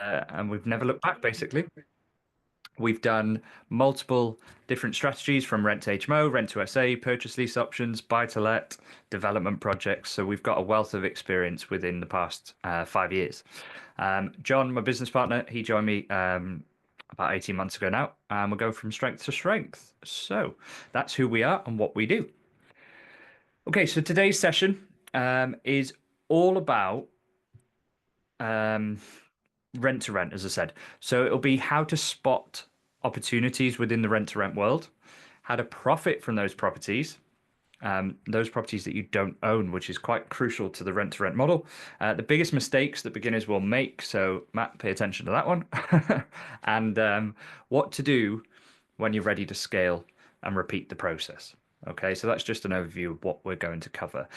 and we've never looked back, basically. We've done multiple different strategies from rent to HMO, rent to SA, purchase lease options, buy to let, development projects. So we've got a wealth of experience within the past 5 years. John, my business partner, he joined me about 18 months ago now, and we'll go from strength to strength. So that's who we are and what we do. Okay, so today's session is all about um, rent to rent, as I said. So it'll be how to spot opportunities within the rent to rent world, how to profit from those properties that you don't own, which is quite crucial to the rent to rent model. The biggest mistakes that beginners will make. So, Matt, pay attention to that one. And what to do when you're ready to scale and repeat the process. Okay, so that's just an overview of what we're going to cover.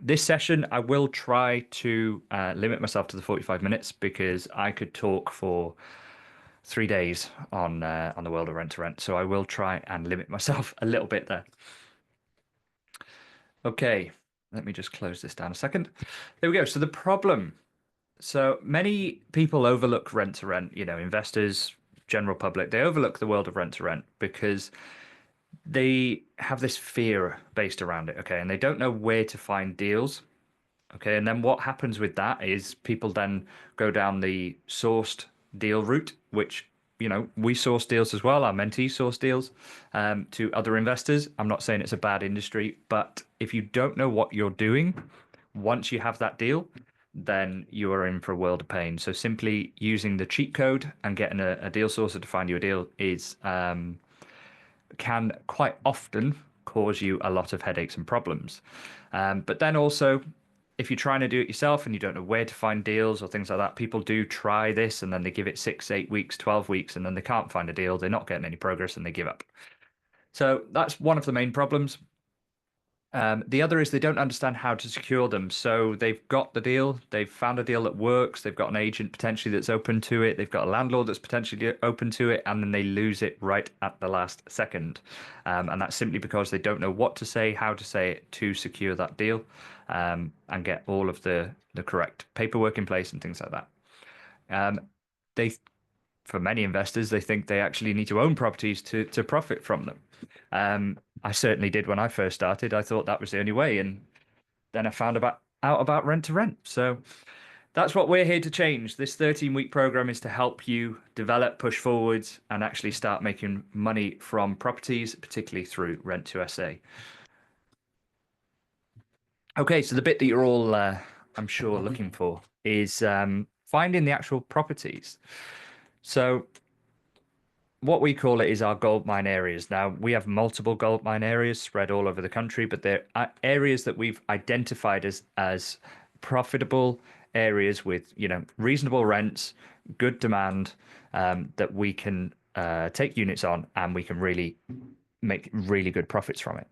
This session, I will try to limit myself to the 45 minutes because I could talk for 3 days on the world of rent to rent. So I will try and limit myself a little bit there. Okay, let me just close this down a second. There we go. So the problem. So many people overlook rent to rent, investors, general public, they overlook the world of rent to rent because they have this fear based around it, okay, and they don't know where to find deals, okay, and then what happens with that is people then go down the sourced deal route, which we source deals as well. Our mentees source deals to other investors. I'm not saying it's a bad industry, but if you don't know what you're doing, once you have that deal, then you are in for a world of pain. So simply using the cheat code and getting a deal sourcer to find you a deal is can quite often cause you a lot of headaches and problems. But then also, if you're trying to do it yourself and you don't know where to find deals or things like that, people do try this and then they give it 6, 8 weeks, 12 weeks, and then they can't find a deal. They're not getting any progress and they give up. So that's one of the main problems. The other is they don't understand how to secure them. So they've got the deal, they've found a deal that works, they've got an agent potentially that's open to it, they've got a landlord that's potentially open to it, and then they lose it right at the last second. And that's simply because they don't know what to say, how to say it to secure that deal, and get all of the correct paperwork in place and things like that. They, for many investors, they think they actually need to own properties to profit from them. I certainly did when I first started. I thought that was the only way, and then I found out about rent to rent. So that's what we're here to change. This 13-week program is to help you develop, push forwards, and actually start making money from properties, particularly through Rent to SA. Okay, so the bit that you're all, I'm sure, looking for is finding the actual properties. So what we call it is our gold mine areas. Now, we have multiple gold mine areas spread all over the country, but they're areas that we've identified as profitable areas with, reasonable rents, good demand, that we can take units on and we can really make really good profits from it.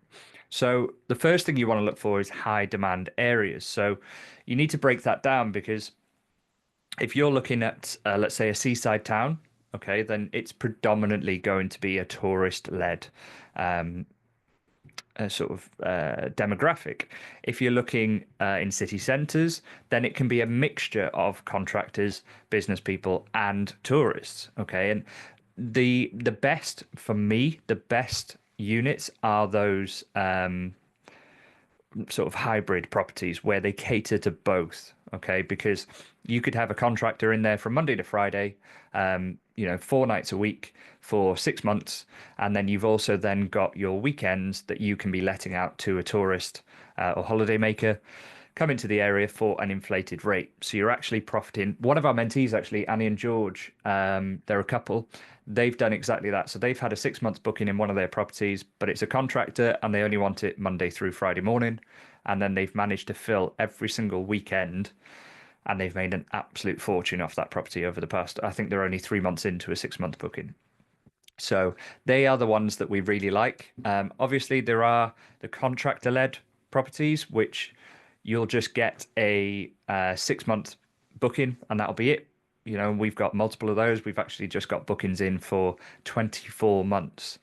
So the first thing you want to look for is high demand areas. So you need to break that down because if you're looking at, let's say, a seaside town, okay, then it's predominantly going to be a tourist-led sort of demographic. If you're looking in city centres, then it can be a mixture of contractors, business people, and tourists. Okay, and the best for me, the best units are those sort of hybrid properties where they cater to both. Okay, because you could have a contractor in there from Monday to Friday, 4 nights a week for 6 months, and then you've also then got your weekends that you can be letting out to a tourist or holiday maker come into the area for an inflated rate. So you're actually profiting. One of our mentees, actually, Annie and George, they're a couple. They've done exactly that. So they've had a 6 month booking in one of their properties, but it's a contractor and they only want it Monday through Friday morning. And then they've managed to fill every single weekend and they've made an absolute fortune off that property over the past. I think they're only 3 months into a 6 month booking. So they are the ones that we really like. Obviously, there are the contractor-led properties, which you'll just get a 6 month booking and that'll be it. We've got multiple of those. We've actually just got bookings in for 24 months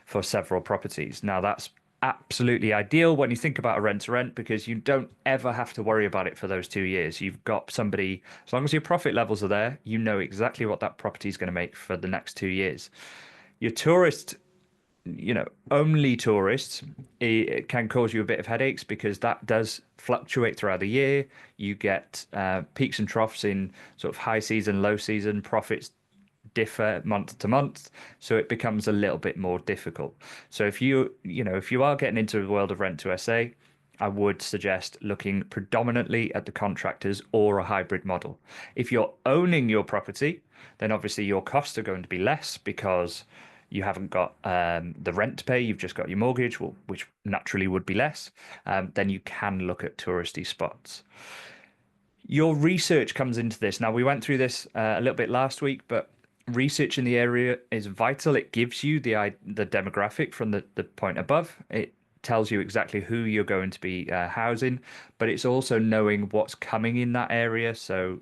for several properties. Now, that's absolutely ideal when you think about a rent to rent because you don't ever have to worry about it for those 2 years. You've got somebody, as long as your profit levels are there, you know exactly what that property is going to make for the next 2 years. Your tourist, only tourists, it can cause you a bit of headaches because that does fluctuate throughout the year. You get peaks and troughs in sort of high season, low season. Profits differ month to month, so it becomes a little bit more difficult. So if you are getting into the world of rent to SA, I would suggest looking predominantly at the contractors or a hybrid model. If you're owning your property, then obviously your costs are going to be less because you haven't got the rent to pay, you've just got your mortgage, which naturally would be less. Then you can look at touristy spots. Your research comes into this. Now, we went through this a little bit last week, but research in the area is vital. It gives you the demographic from the point above. It tells you exactly who you're going to be housing, but it's also knowing what's coming in that area. So,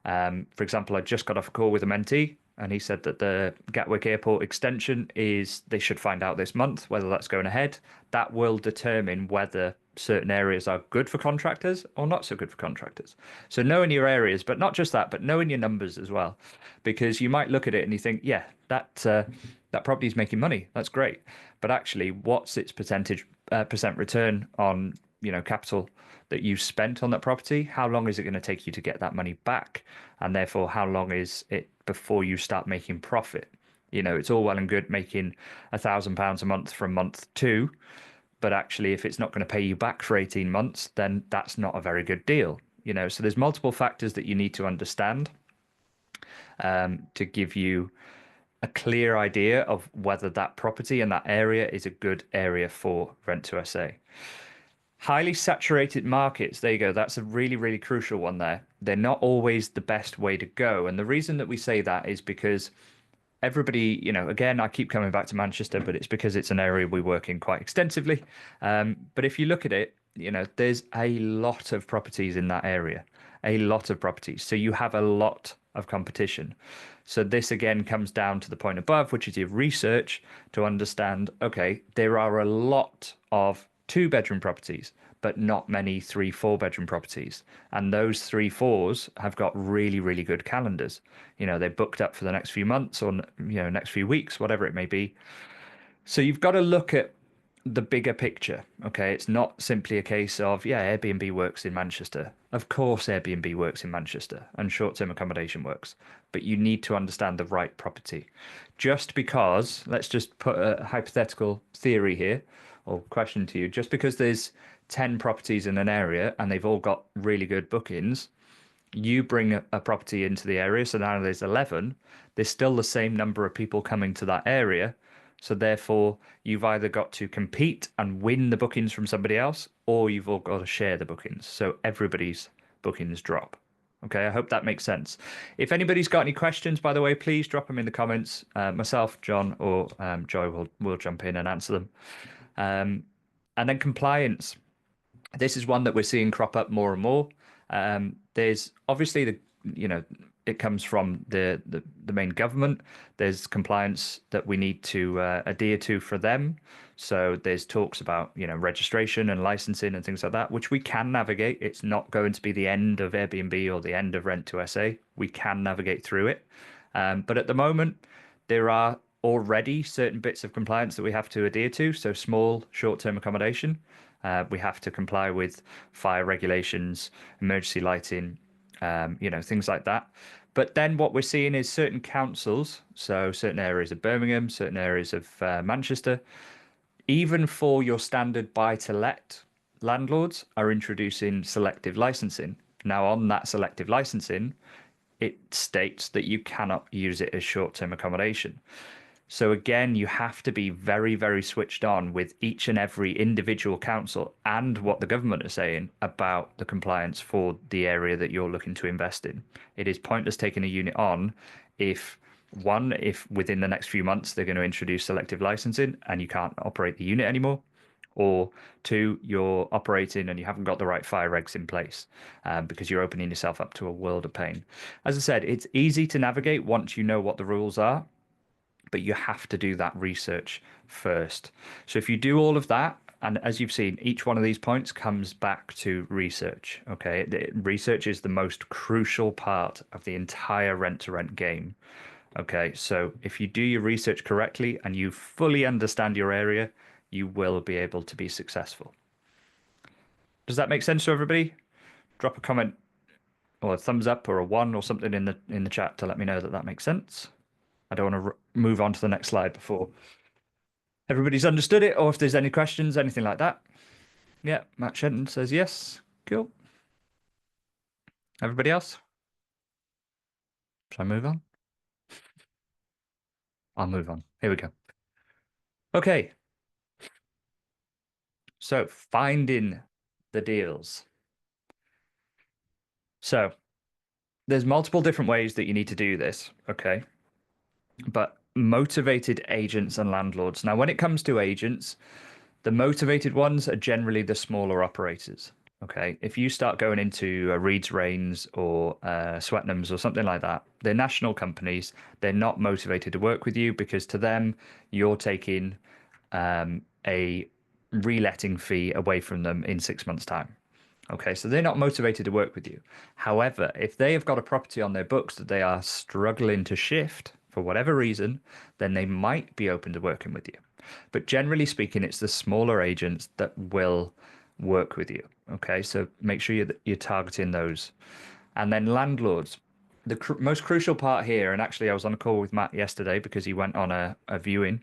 for example, I just got off a call with a mentee, and he said that the Gatwick Airport extension they should find out this month whether that's going ahead. That will determine whether certain areas are good for contractors or not so good for contractors. So knowing your areas, but not just that, but knowing your numbers as well, because you might look at it and you think, yeah, that property is making money. That's great, but actually, what's its percent return on capital that you spent on that property? How long is it going to take you to get that money back? And therefore, how long is it before you start making profit? It's all well and good making £1,000 a month from month two, but actually, if it's not going to pay you back for 18 months, then that's not a very good deal. So there's multiple factors that you need to understand to give you a clear idea of whether that property and that area is a good area for rent to SA. Highly saturated markets, there you go. That's a really, really crucial one there. They're not always the best way to go. And the reason that we say that is because everybody, again, I keep coming back to Manchester, but it's because it's an area we work in quite extensively. But if you look at it, there's a lot of properties in that area, a lot of properties. So you have a lot of competition. So this again comes down to the point above, which is your research to understand, okay, there are a lot of 2-bedroom properties, but not many 3-4 bedroom properties. And those 3-4s have got really, really good calendars. They're booked up for the next few months or, next few weeks, whatever it may be. So you've got to look at the bigger picture. Okay. It's not simply a case of, yeah, Airbnb works in Manchester. Of course, Airbnb works in Manchester and short-term accommodation works, but you need to understand the right property. Just because, let's just put a hypothetical theory here or question to you, just because there's 10 properties in an area and they've all got really good bookings, you bring a property into the area, so now there's 11, there's still the same number of people coming to that area. So therefore, you've either got to compete and win the bookings from somebody else, or you've all got to share the bookings. So everybody's bookings drop. Okay, I hope that makes sense. If anybody's got any questions, by the way, please drop them in the comments. Myself, John, or Joy will jump in and answer them. And then compliance. This is one that we're seeing crop up more and more. There's obviously it comes from the main government. There's compliance that we need to adhere to for them. So there's talks about registration and licensing and things like that, which we can navigate. It's not going to be the end of Airbnb or the end of Rent to SA. We can navigate through it. But at the moment, there are already certain bits of compliance that we have to adhere to. So small, short-term accommodation. We have to comply with fire regulations, emergency lighting, things like that. But then what we're seeing is certain councils, so certain areas of Birmingham, certain areas of Manchester, even for your standard buy-to-let landlords are introducing selective licensing. Now, on that selective licensing, it states that you cannot use it as short-term accommodation. So again, you have to be very, very switched on with each and every individual council and what the government is saying about the compliance for the area that you're looking to invest in. It is pointless taking a unit on if within the next few months they're going to introduce selective licensing and you can't operate the unit anymore, or 2, you're operating and you haven't got the right fire regs in place because you're opening yourself up to a world of pain. As I said, it's easy to navigate once you know what the rules are, but you have to do that research first. So if you do all of that, and as you've seen, each one of these points comes back to research. Okay, research is the most crucial part of the entire rent-to-rent game. Okay, so if you do your research correctly and you fully understand your area, you will be able to be successful. Does that make sense to everybody? Drop a comment or a thumbs up or a one or something in the chat to let me know that that makes sense. I don't want to move on to the next slide before everybody's understood it, or if there's any questions, anything like that. Yeah, Matt Shenton says yes. Cool. Everybody else? Shall I move on? I'll move on. Here we go. Okay. So finding the deals. So there's multiple different ways that you need to do this. Okay. But motivated agents and landlords. Now, when it comes to agents, the motivated ones are generally the smaller operators. Okay, if you start going into Reed's Rains or Swetnam's or something like that, they're national companies. They're not motivated to work with you because to them, you're taking a reletting fee away from them in 6 months' time. Okay, so they're not motivated to work with you. However, if they have got a property on their books that they are struggling to shift for whatever reason, then they might be open to working with you. But generally speaking, it's the smaller agents that will work with you. Okay, so make sure you're targeting those. And then landlords. The most crucial part here, and actually I was on a call with Matt yesterday because he went on a viewing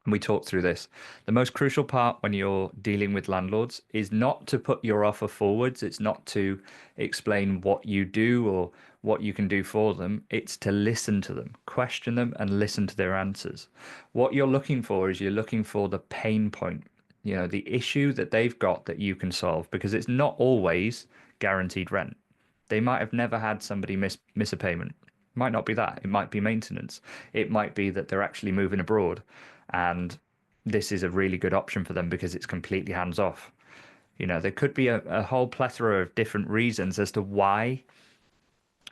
and we talked through this. The most crucial part when you're dealing with landlords is not to put your offer forwards. It's not to explain what you do or what you can do for them. It's to listen to them, question them, and listen to their answers. What you're looking for is you're looking for the pain point, the issue that they've got that you can solve, because it's not always guaranteed rent. They might have never had somebody miss a payment. Might not be that. It might be maintenance. It might be that they're actually moving abroad and this is a really good option for them because it's completely hands off. There could be a whole plethora of different reasons as to why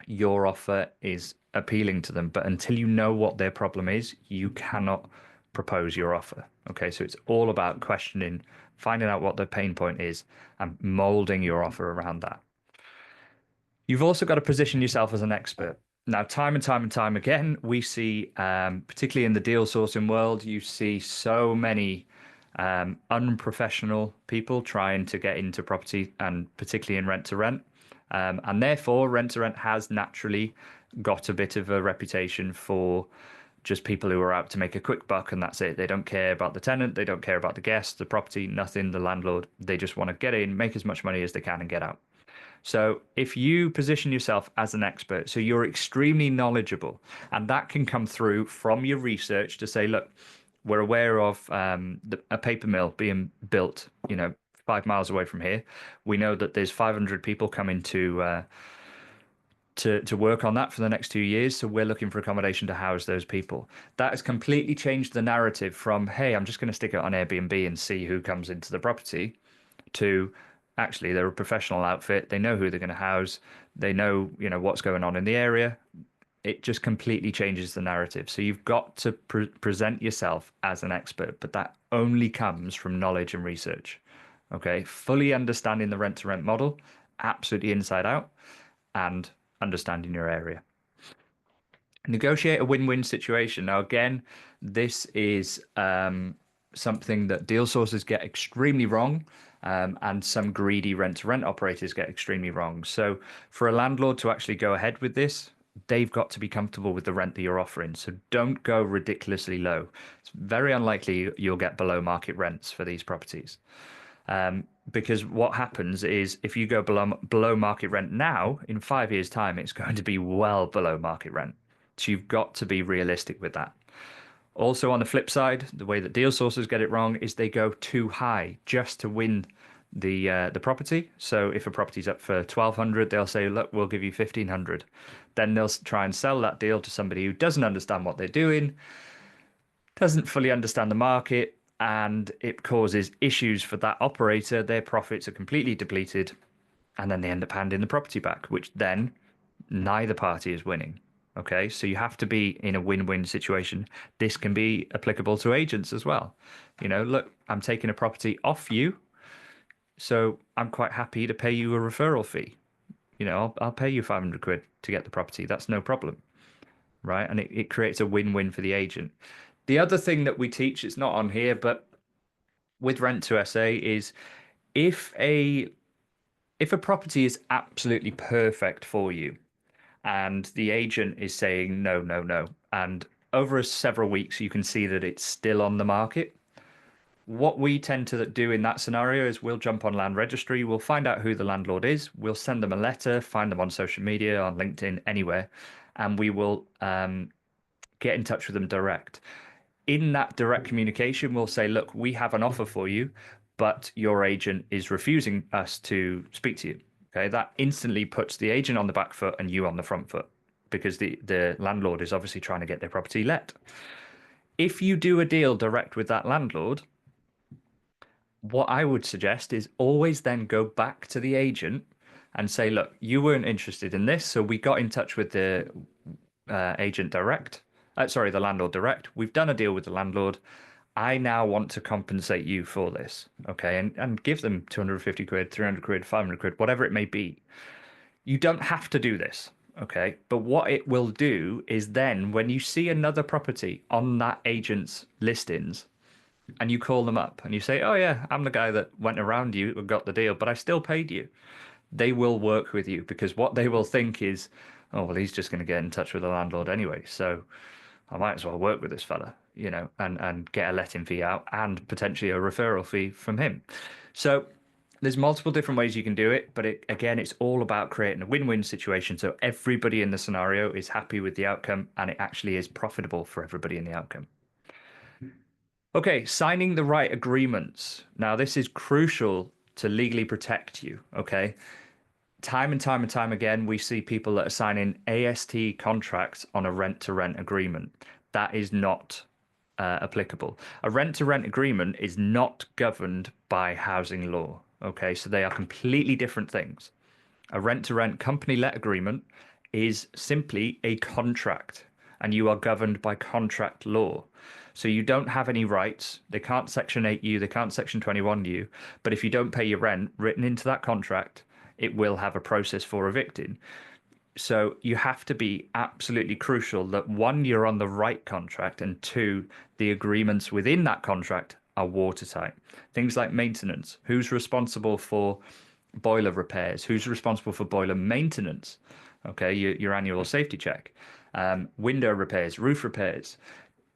your offer is appealing to them. But until you know what their problem is, you cannot propose your offer. Okay, so it's all about questioning, finding out what the pain point is, and molding your offer around that. You've also got to position yourself as an expert. Now, time and time and time again, we see, particularly in the deal sourcing world, you see so many unprofessional people trying to get into property and particularly in rent to rent. And therefore, rent to rent has naturally got a bit of a reputation for just people who are out to make a quick buck and that's it. They don't care about the tenant, they don't care about the guest, the property, nothing, the landlord. They just want to get in, make as much money as they can and get out. So if you position yourself as an expert, so you're extremely knowledgeable, and that can come through from your research to say, look, we're aware of a paper mill being built, 5 miles away from here. We know that there's 500 people coming to work on that for the next 2 years. So we're looking for accommodation to house those people. That has completely changed the narrative from, hey, I'm just going to stick it on Airbnb and see who comes into the property, to actually they're a professional outfit. They know who they're going to house. They know, what's going on in the area. It just completely changes the narrative. So you've got to present yourself as an expert, but that only comes from knowledge and research. Okay, fully understanding the rent to rent model, absolutely inside out, and understanding your area. Negotiate a win-win situation. Now, again, this is something that deal sources get extremely wrong, and some greedy rent-to-rent operators get extremely wrong. So for a landlord to actually go ahead with this, they've got to be comfortable with the rent that you're offering. So don't go ridiculously low. It's very unlikely you'll get below market rents for these properties. Because what happens is if you go below market rent now, in 5 years' time, it's going to be well below market rent. So you've got to be realistic with that. Also, on the flip side, the way that deal sources get it wrong is they go too high just to win the property. So if a property's up for 1,200, they'll say, look, we'll give you 1,500. Then they'll try and sell that deal to somebody who doesn't understand what they're doing, doesn't fully understand the market, and it causes issues for that operator. Their profits are completely depleted, and then they end up handing the property back, which then neither party is winning. Okay, so you have to be in a win-win situation. This can be applicable to agents as well. Look, I'm taking a property off you, so I'm quite happy to pay you a referral fee. I'll pay you 500 quid to get the property. That's no problem, right? And it creates a win-win for the agent. The other thing that we teach, it's not on here, but with Rent to SA is if a if a property is absolutely perfect for you and the agent is saying no, no, no, and over several weeks you can see that it's still on the market, what we tend to do in that scenario is we'll jump on land registry, we'll find out who the landlord is, we'll send them a letter, find them on social media, on LinkedIn, anywhere, and we will get in touch with them direct. In that direct communication, we'll say, look, we have an offer for you, but your agent is refusing us to speak to you. Okay, that instantly puts the agent on the back foot and you on the front foot because the landlord is obviously trying to get their property let. If you do a deal direct with that landlord, what I would suggest is always then go back to the agent and say, look, you weren't interested in this, so we got in touch with the agent direct. Sorry, the landlord direct. We've done a deal with the landlord. I now want to compensate you for this. Okay. And give them 250 quid, 300 quid, 500 quid, whatever it may be. You don't have to do this. Okay. But what it will do is then when you see another property on that agent's listings and you call them up and you say, oh, yeah, I'm the guy that went around you and got the deal, but I still paid you. They will work with you because what they will think is, oh, well, he's just going to get in touch with the landlord anyway. So I might as well work with this fella, and get a letting fee out and potentially a referral fee from him. So there's multiple different ways you can do it, but again, it's all about creating a win-win situation so everybody in the scenario is happy with the outcome and it actually is profitable for everybody in the outcome. Okay, signing the right agreements. Now, this is crucial to legally protect you, okay? Time and time and time again, we see people that are signing AST contracts on a rent-to-rent agreement. That is not applicable. A rent-to-rent agreement is not governed by housing law. Okay, so they are completely different things. A rent-to-rent company-let agreement is simply a contract, and you are governed by contract law. So you don't have any rights. They can't Section 8 you, they can't Section 21 you. But if you don't pay your rent, written into that contract, it will have a process for evicting. So you have to be absolutely crucial that one, you're on the right contract, and two, the agreements within that contract are watertight. Things like maintenance, who's responsible for boiler repairs, who's responsible for boiler maintenance, okay, your annual safety check, window repairs, roof repairs.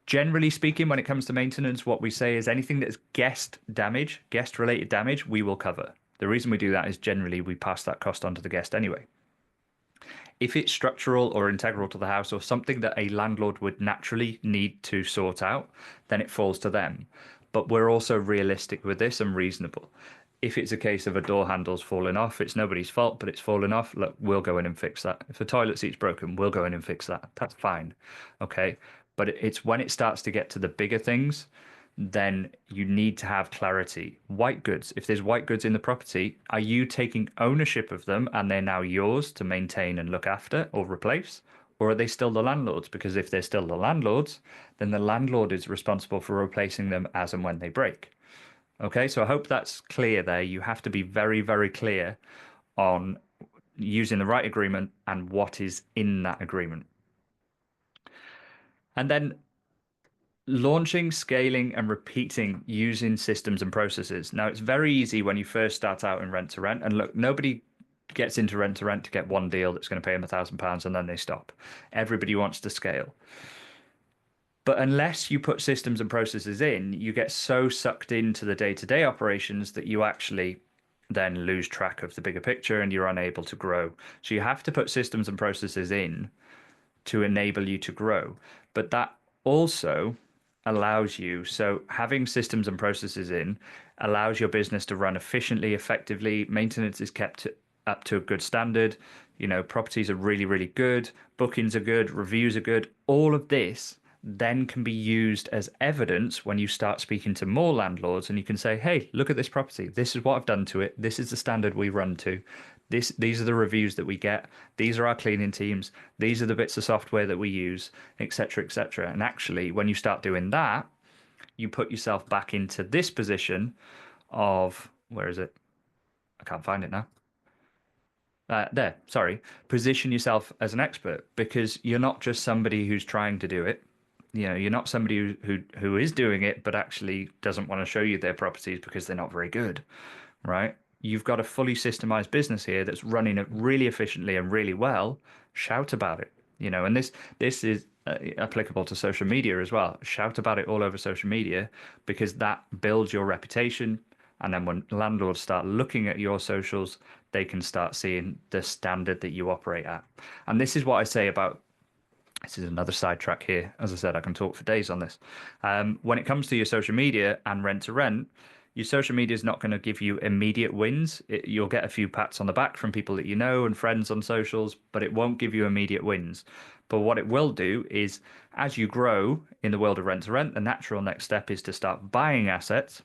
Generally speaking, when it comes to maintenance, what we say is anything that's guest damage, guest related damage, we will cover. The reason we do that is generally we pass that cost on to the guest anyway. If it's structural or integral to the house or something that a landlord would naturally need to sort out, then it falls to them. But we're also realistic with this and reasonable. If it's a case of a door handle's falling off, it's nobody's fault, but it's fallen off, look, we'll go in and fix that. If the toilet seat's broken, we'll go in and fix that. That's fine. Okay. But it's when it starts to get to the bigger things, then you need to have clarity. White goods, if there's white goods in the property, are you taking ownership of them and they're now yours to maintain and look after or replace? Or are they still the landlord's? Because if they're still the landlord's, then the landlord is responsible for replacing them as and when they break. Okay, so I hope that's clear there. You have to be very, very clear on using the right agreement and what is in that agreement. And then launching, scaling, and repeating using systems and processes. Now, it's very easy when you first start out in rent to rent. And look, nobody gets into rent to rent to get one deal that's going to pay them £1,000 and then they stop. Everybody wants to scale. But unless you put systems and processes in, you get so sucked into the day-to-day operations that you actually then lose track of the bigger picture and you're unable to grow. So you have to put systems and processes in to enable you to grow. But that also allows you, so having systems and processes in allows your business to run efficiently, effectively. Maintenance is kept up to a good standard. Properties are really, really good. Bookings are good. Reviews are good. All of this then can be used as evidence when you start speaking to more landlords and you can say, hey, look at this property. This is what I've done to it. This is the standard we run to. These are the reviews that we get. These are our cleaning teams. These are the bits of software that we use, etc., etc. And actually, when you start doing that, you put yourself back into this position of, where is it? I can't find it now. There, sorry. Position yourself as an expert, because you're not just somebody who's trying to do it. You're not somebody who is doing it but actually doesn't want to show you their properties because they're not very good, right? You've got a fully systemized business here that's running it really efficiently and really well. Shout about it, and this is applicable to social media as well. Shout about it all over social media, because that builds your reputation. And then when landlords start looking at your socials, they can start seeing the standard that you operate at. And this is what I say about, this is another sidetrack here. As I said, I can talk for days on this. When it comes to your social media and rent to rent, your social media is not going to give you immediate wins. You'll get a few pats on the back from people that you know and friends on socials, but it won't give you immediate wins. But what it will do is, as you grow in the world of rent to rent, the natural next step is to start buying assets.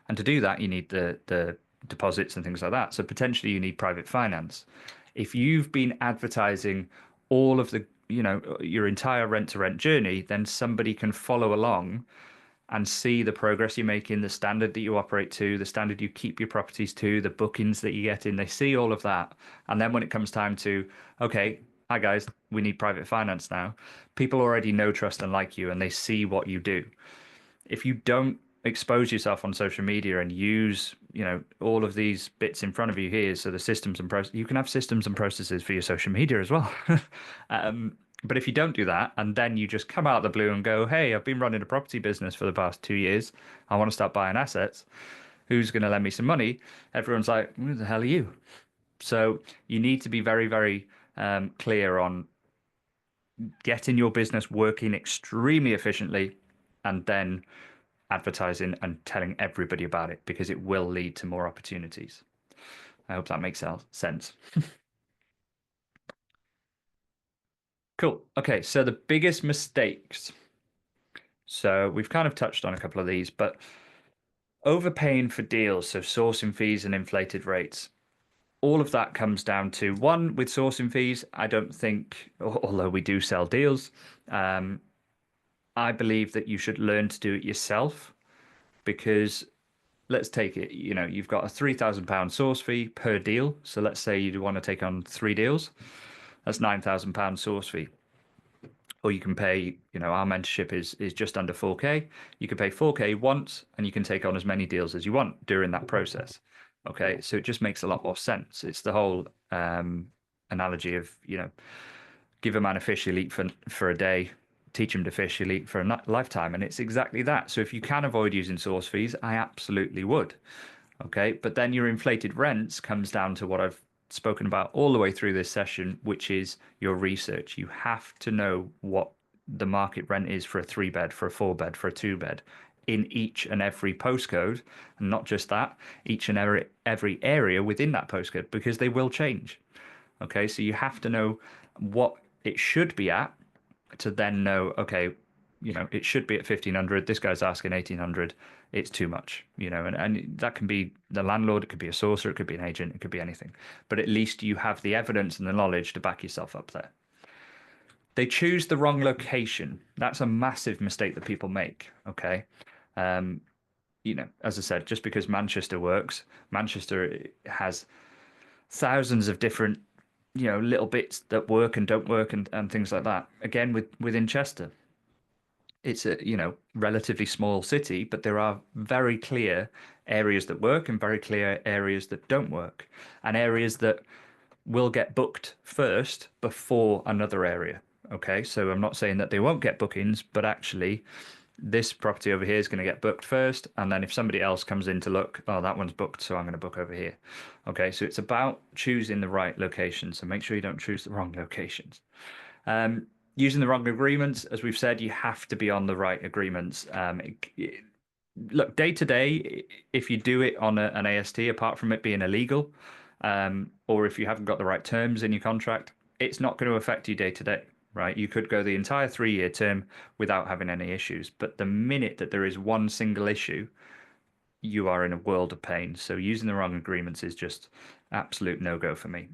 And to do that, you need the deposits and things like that. So potentially you need private finance. If you've been advertising all of the, your entire rent to rent journey, then somebody can follow along and see the progress you make in the standard that you operate to, the standard you keep your properties to, the bookings that you get in. They see all of that. And then when it comes time to, okay, hi guys, we need private finance now, people already know, trust, and like you, and they see what you do. If you don't expose yourself on social media and use, all of these bits in front of you here, so the systems and process, you can have systems and processes for your social media as well. But if you don't do that, and then you just come out of the blue and go, hey, I've been running a property business for the past 2 years, I want to start buying assets, who's going to lend me some money? Everyone's like, who the hell are you? So you need to be very, very clear on getting your business working extremely efficiently, and then advertising and telling everybody about it, because it will lead to more opportunities. I hope that makes sense. Cool. Okay, so the biggest mistakes. So we've kind of touched on a couple of these, but overpaying for deals, so sourcing fees and inflated rates. All of that comes down to, one, with sourcing fees, I don't think, although we do sell deals, I believe that you should learn to do it yourself, because let's take it, you've got a £3,000 source fee per deal. So let's say you want to take on 3 deals. That's £9,000 source fee. Or you can pay, our mentorship is just under 4K. You can pay 4K once, and you can take on as many deals as you want during that process. Okay, so it just makes a lot more sense. It's the whole analogy of, give a man a fish, he'll eat for a day. Teach him to fish, he'll eat for a lifetime. And it's exactly that. So if you can avoid using source fees, I absolutely would. Okay, but then your inflated rents comes down to what I've spoken about all the way through this session, which is your research. You have to know what the market rent is for a 3-bed, for a 4-bed, for a 2-bed in each and every postcode, and not just that, each and every area within that postcode, because they will change. Okay, so you have to know what it should be at, to then know, okay, it should be at 1,500. This guy's asking 1,800. It's too much, and that can be the landlord, it could be a sourcer, it could be an agent, it could be anything. But at least you have the evidence and the knowledge to back yourself up there. They choose the wrong location. That's a massive mistake that people make. Okay. As I said, just because Manchester works, Manchester has thousands of different, little bits that work and don't work, and things like that. Again, within Chester, it's a, relatively small city, but there are very clear areas that work and very clear areas that don't work, and areas that will get booked first before another area. Okay, so I'm not saying that they won't get bookings, but actually this property over here is going to get booked first, and then if somebody else comes in to look, oh, that one's booked, so I'm going to book over here. Okay, so it's about choosing the right location, so make sure you don't choose the wrong locations. Using the wrong agreements, as we've said, you have to be on the right agreements. Look, day to day, if you do it on an AST, apart from it being illegal, or if you haven't got the right terms in your contract, it's not going to affect you day to day, right? You could go the entire 3-year term without having any issues. But the minute that there is one single issue, you are in a world of pain. So using the wrong agreements is just absolute no-go for me.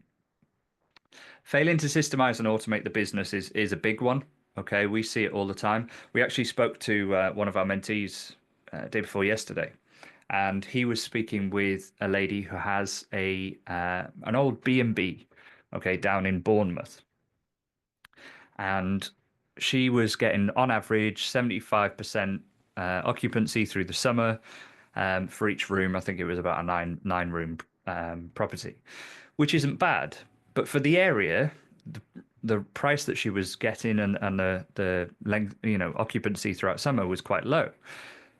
Failing to systemize and automate the business is a big one. Okay, we see it all the time. We actually spoke to one of our mentees day before yesterday, and he was speaking with a lady who has a an old B&B, okay, down in Bournemouth, and she was getting on average 75% occupancy through the summer for each room. I think it was about a nine room property, which isn't bad. But for the area, the price that she was getting and the length, occupancy throughout summer was quite low.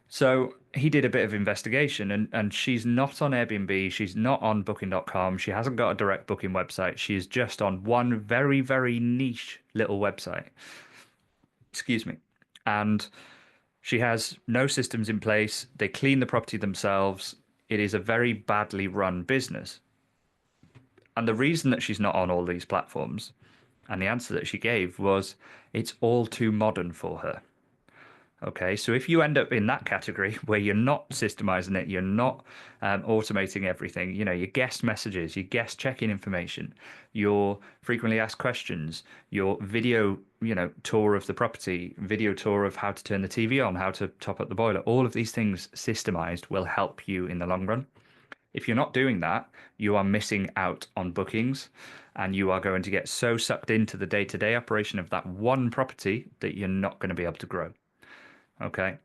So he did a bit of investigation, and she's not on Airbnb, she's not on Booking.com, she hasn't got a direct booking website. She's just on one very, very niche little website. Excuse me. And she has no systems in place. They clean the property themselves. It is a very badly run business. And the reason that she's not on all these platforms, and the answer that she gave was, it's all too modern for her. Okay, so if you end up in that category where you're not systemizing it, you're not automating everything, your guest messages, your guest check-in information, your frequently asked questions, your video, tour of the property, video tour of how to turn the TV on, how to top up the boiler, all of these things systemized will help you in the long run. If you're not doing that, you are missing out on bookings and you are going to get so sucked into the day-to-day operation of that one property that you're not going to be able to grow. Okay.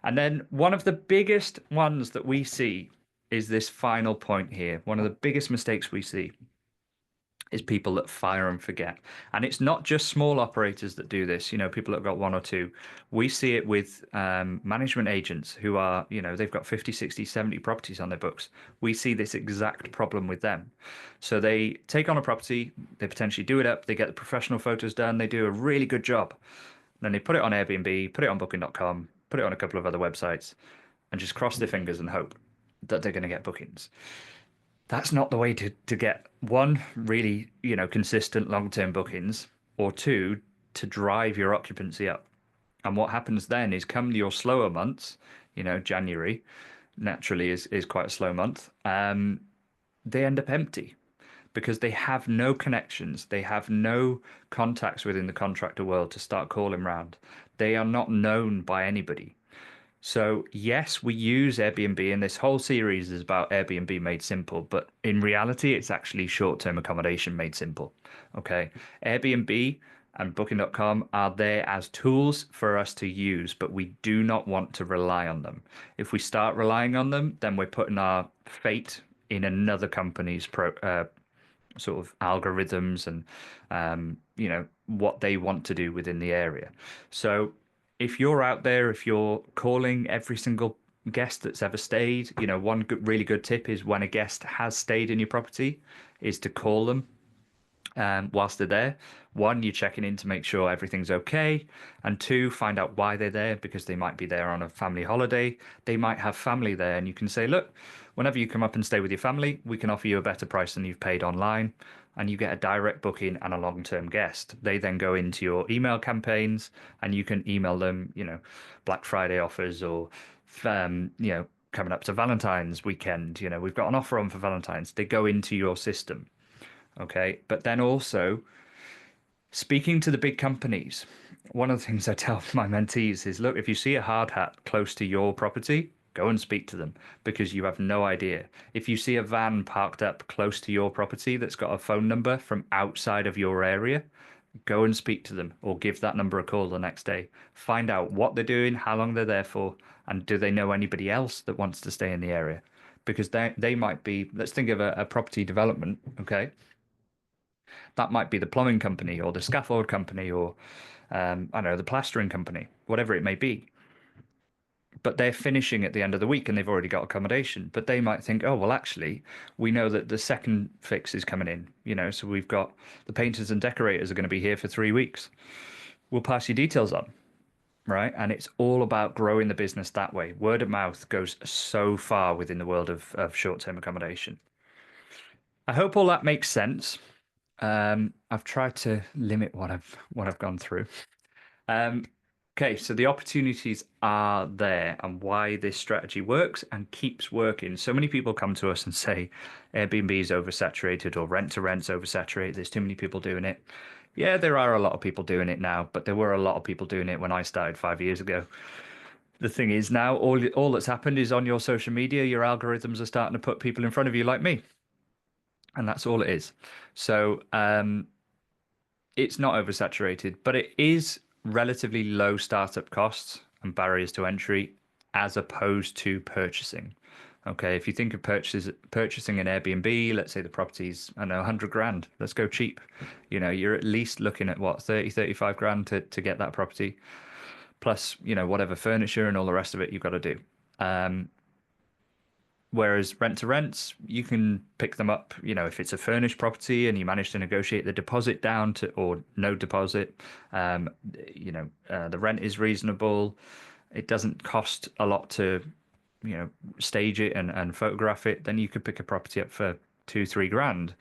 And then one of the biggest ones that we see is this final point here. One of the biggest mistakes we see is people that fire and forget. And it's not just small operators that do this, people that have got one or two. We see it with management agents who are, they've got 50, 60, 70 properties on their books. We see this exact problem with them. So they take on a property, they potentially do it up, they get the professional photos done, they do a really good job. Then they put it on Airbnb, put it on Booking.com, put it on a couple of other websites, and just cross their fingers and hope that they're going to get bookings. That's not the way to get one, really, consistent long-term bookings, or two, to drive your occupancy up. And what happens then is come your slower months, January naturally is quite a slow month, they end up empty because they have no connections. They have no contacts within the contractor world to start calling round. They are not known by anybody. So, yes, we use Airbnb, and this whole series is about Airbnb made simple, but in reality, it's actually short-term accommodation made simple. Okay. Airbnb and Booking.com are there as tools for us to use, but we do not want to rely on them. If we start relying on them, then we're putting our fate in another company's sort of algorithms and what they want to do within the area. So if you're out there, if you're calling every single guest that's ever stayed, one really good tip is when a guest has stayed in your property is to call them whilst they're there. One, you're checking in to make sure everything's okay, and two, find out why they're there, because they might be there on a family holiday. They might have family there, and you can say, look, whenever you come up and stay with your family, we can offer you a better price than you've paid online, and you get a direct booking and a long-term guest. They then go into your email campaigns, and you can email them, Black Friday offers, or coming up to Valentine's weekend, we've got an offer on for Valentine's. They go into your system. Okay. But then also speaking to the big companies, one of the things I tell my mentees is, look, if you see a hard hat close to your property, go and speak to them because you have no idea. If you see a van parked up close to your property that's got a phone number from outside of your area, go and speak to them or give that number a call the next day. Find out what they're doing, how long they're there for, and do they know anybody else that wants to stay in the area? Because they might be, let's think of a property development, okay? That might be the plumbing company or the scaffold company or I don't know, the plastering company, whatever it may be. But they're finishing at the end of the week and they've already got accommodation. But they might think, oh, well, actually, we know that the second fix is coming in, so we've got the painters and decorators are going to be here for 3 weeks. We'll pass your details on, right? And it's all about growing the business that way. Word of mouth goes so far within the world of short-term accommodation. I hope all that makes sense. I've tried to limit what I've gone through. Okay, so the opportunities are there and why this strategy works and keeps working. So many people come to us and say Airbnb is oversaturated or rent to rent's oversaturated. There's too many people doing it. Yeah, there are a lot of people doing it now, but there were a lot of people doing it when I started 5 years ago. The thing is now all that's happened is on your social media, your algorithms are starting to put people in front of you like me, and that's all it is. So it's not oversaturated, but it is relatively low startup costs and barriers to entry as opposed to purchasing. Okay, if you think of purchasing an Airbnb, let's say the property's, I don't know, 100 grand, let's go cheap. You're at least looking at what, 30, 35 grand to get that property, plus, whatever furniture and all the rest of it you've got to do. Um, Whereas rent to rents, you can pick them up, if it's a furnished property and you manage to negotiate the deposit down to or no deposit, the rent is reasonable. It doesn't cost a lot to, stage it and photograph it. Then you could pick a property up for 2, 3 grand.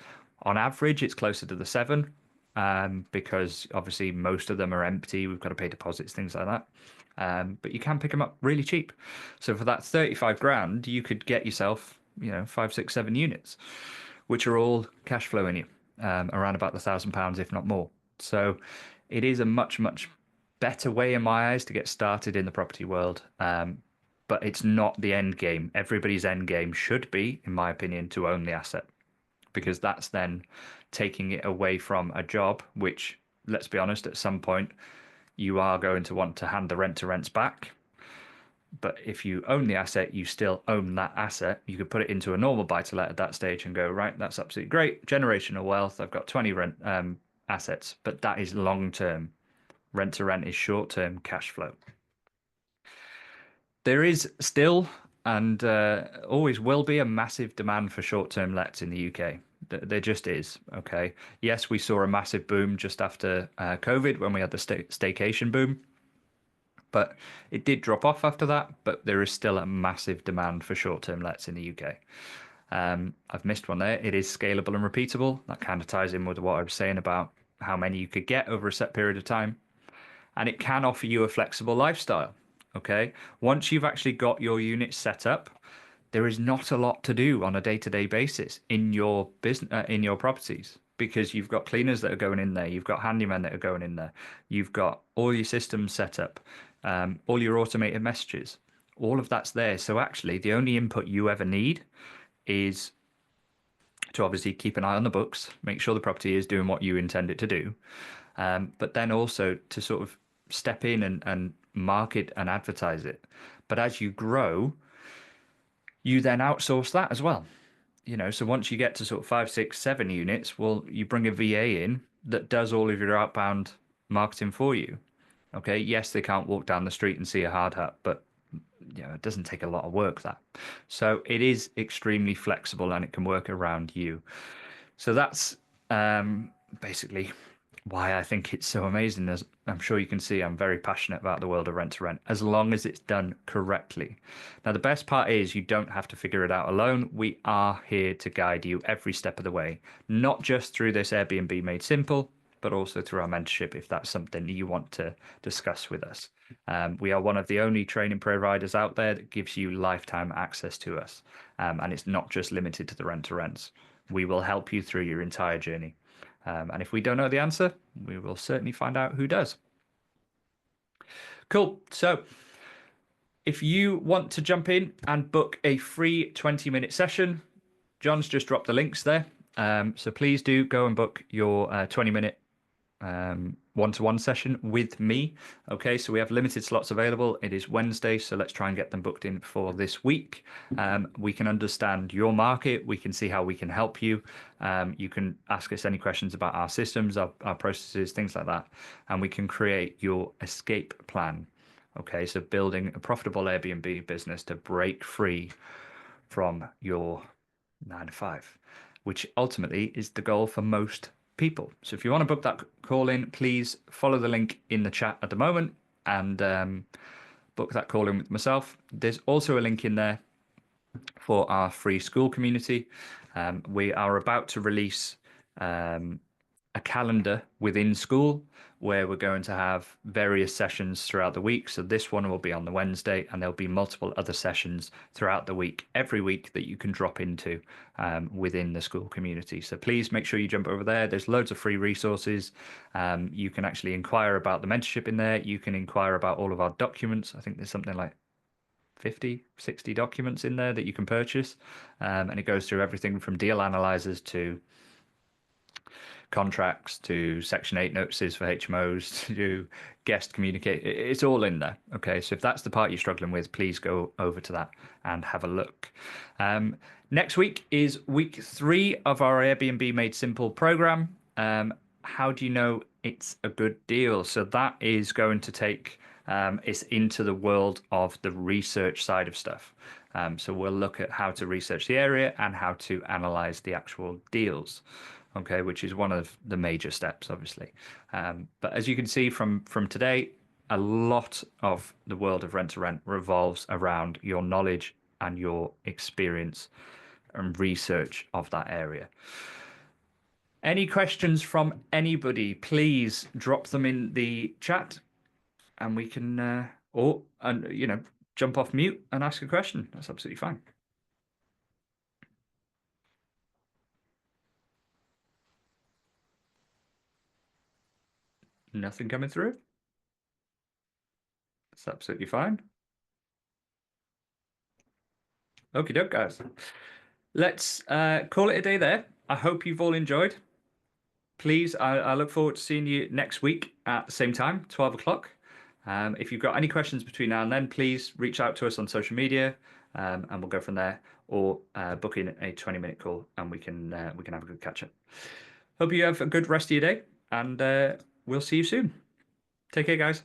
On average, it's closer to the seven, because obviously most of them are empty. We've got to pay deposits, things like that. But you can pick them up really cheap. So for that 35 grand, you could get yourself, 5, 6, 7 units, which are all cash flowing you, around about £1,000, if not more. So it is a much, much better way in my eyes to get started in the property world. But it's not the end game. Everybody's end game should be, in my opinion, to own the asset, because that's then taking it away from a job, which, let's be honest, at some point you are going to want to hand the rent to rents back. But if you own the asset, you still own that asset. You could put it into a normal buy to let at that stage and go, right, that's absolutely great. Generational wealth. I've got 20 rent assets, but that is long term. Rent to rent is short term cash flow. There is still and always will be a massive demand for short term lets in the UK. There just is. Okay. Yes, we saw a massive boom just after COVID when we had the staycation boom, but it did drop off after that. But there is still a massive demand for short term lets in the UK. I've missed one there. It is scalable and repeatable. That kind of ties in with what I was saying about how many you could get over a set period of time. And it can offer you a flexible lifestyle. Okay. Once you've actually got your unit set up, there is not a lot to do on a day-to-day basis in your business, in your properties, because you've got cleaners that are going in there, you've got handymen that are going in there, you've got all your systems set up, all your automated messages, all of that's there. So actually, the only input you ever need is to obviously keep an eye on the books, make sure the property is doing what you intend it to do, but then also to sort of step in and market and advertise it. But as you grow, you then outsource that as well. So once you get to sort of 5, 6, 7 units, well, you bring a VA in that does all of your outbound marketing for you. Okay, yes, they can't walk down the street and see a hard hat, but it doesn't take a lot of work, that. So it is extremely flexible and it can work around you. So that's basically why I think it's so amazing. As I'm sure you can see, I'm very passionate about the world of rent to rent, as long as it's done correctly. Now, the best part is you don't have to figure it out alone. We are here to guide you every step of the way, not just through this Airbnb Made Simple, but also through our mentorship, if that's something you want to discuss with us. We are one of the only training providers out there that gives you lifetime access to us. And it's not just limited to the rent to rents. We will help you through your entire journey. And if we don't know the answer, we will certainly find out who does. Cool. So if you want to jump in and book a free 20-minute session, John's just dropped the links there. So please do go and book your 20-minute one-to-one session with me. Okay, so we have limited slots available. It is Wednesday, so let's try and get them booked in for this week. We can understand your market. We can see how we can help you. You can ask us any questions about our systems, our processes, things like that, and we can create your escape plan. Okay, so building a profitable Airbnb business to break free from your 9 to 5, which ultimately is the goal for most people. So if you want to book that call in, please follow the link in the chat at the moment and book that call in with myself. There's also a link in there for our free school community. We are about to release a calendar within school where we're going to have various sessions throughout the week. So this one will be on the Wednesday, and there'll be multiple other sessions throughout the week, every week that you can drop into within the school community. So please make sure you jump over there. There's loads of free resources. You can actually inquire about the mentorship in there. You can inquire about all of our documents. I think there's something like 50, 60 documents in there that you can purchase. And it goes through everything from deal analyzers to contracts to Section 8 notices for HMOs to guest communicate. It's all in there. Okay, so if that's the part you're struggling with, please go over to that and have a look. Next week is week 3 of our Airbnb Made Simple program. How do you know it's a good deal? So that is going to take it's into the world of the research side of stuff. So we'll look at how to research the area and how to analyze the actual deals. Okay, which is one of the major steps, obviously. But as you can see from today, a lot of the world of rent to rent revolves around your knowledge and your experience and research of that area. Any questions from anybody, please drop them in the chat and we can, jump off mute and ask a question. That's absolutely fine. Nothing coming through? That's absolutely fine. Okie doke, guys. Let's call it a day there. I hope you've all enjoyed. Please, I look forward to seeing you next week at the same time, 12 o'clock. If you've got any questions between now and then, please reach out to us on social media, and we'll go from there. Or book in a 20-minute call, and we can have a good catch up. Hope you have a good rest of your day, and we'll see you soon. Take care, guys.